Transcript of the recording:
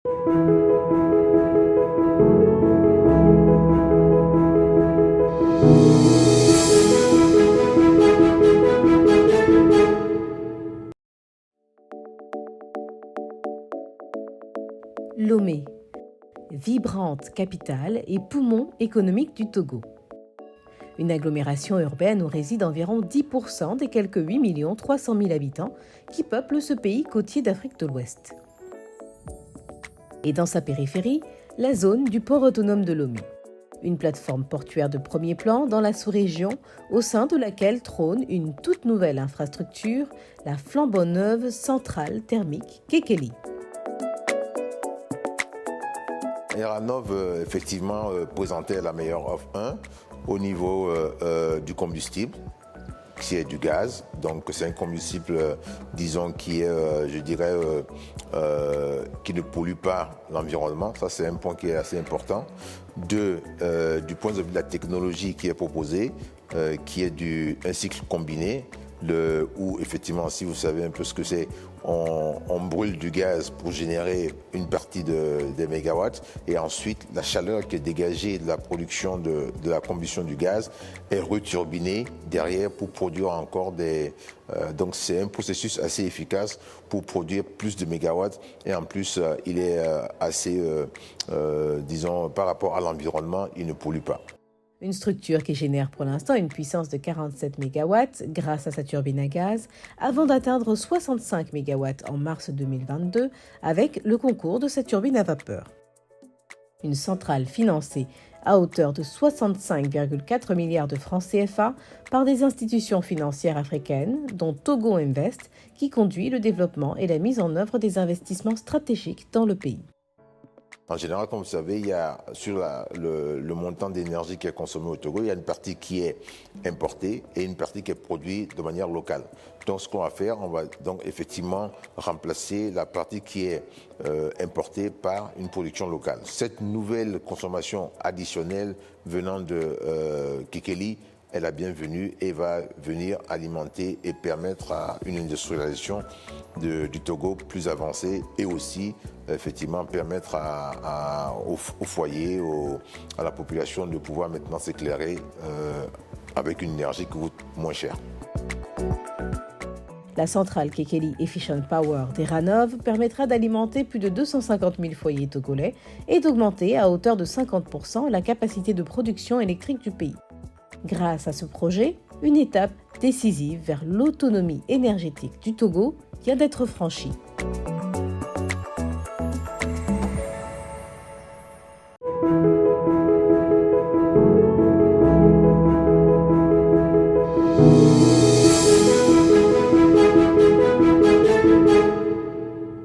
Lomé, vibrante capitale et poumon économique du Togo. Une agglomération urbaine où résident environ 10% des quelques 8 300 000 habitants qui peuplent ce pays côtier d'Afrique de l'Ouest. Et dans sa périphérie, la zone du port autonome de Lomé. Une plateforme portuaire de premier plan dans la sous-région au sein de laquelle trône une toute nouvelle infrastructure, la flambant neuve centrale thermique Kekeli. Eranov, effectivement, présentait la meilleure offre 1 au niveau du combustible, qui est du gaz. Donc, c'est un combustible, disons, qui est, je dirais, qui ne pollue pas l'environnement. Ça, c'est un point qui est assez important. Deux, du point de vue de la technologie qui est proposée, qui est un cycle combiné, où effectivement, si vous savez un peu ce que c'est, on brûle du gaz pour générer une partie des mégawatts et ensuite la chaleur qui est dégagée de la production de la combustion du gaz est returbinée derrière pour produire encore donc c'est un processus assez efficace pour produire plus de mégawatts et en plus il est assez, disons, par rapport à l'environnement, il ne pollue pas. Une structure qui génère pour l'instant une puissance de 47 MW grâce à sa turbine à gaz, avant d'atteindre 65 MW en mars 2022 avec le concours de sa turbine à vapeur. Une centrale financée à hauteur de 65,4 milliards de francs CFA par des institutions financières africaines, dont Togo Invest, qui conduit le développement et la mise en œuvre des investissements stratégiques dans le pays. En général, comme vous savez, il y a sur le montant d'énergie qui est consommé au Togo, il y a une partie qui est importée et une partie qui est produite de manière locale. Donc, ce qu'on va faire, on va donc effectivement remplacer la partie qui est importée par une production locale. Cette nouvelle consommation additionnelle venant de Kekeli est la bienvenue et va venir alimenter et permettre à une industrialisation du Togo plus avancée et aussi effectivement permettre au foyer, à la population de pouvoir maintenant s'éclairer avec une énergie qui coûte moins cher. La centrale Kekeli Efficient Power d'Eranov permettra d'alimenter plus de 250 000 foyers togolais et d'augmenter à hauteur de 50% la capacité de production électrique du pays. Grâce à ce projet, une étape décisive vers l'autonomie énergétique du Togo vient d'être franchie.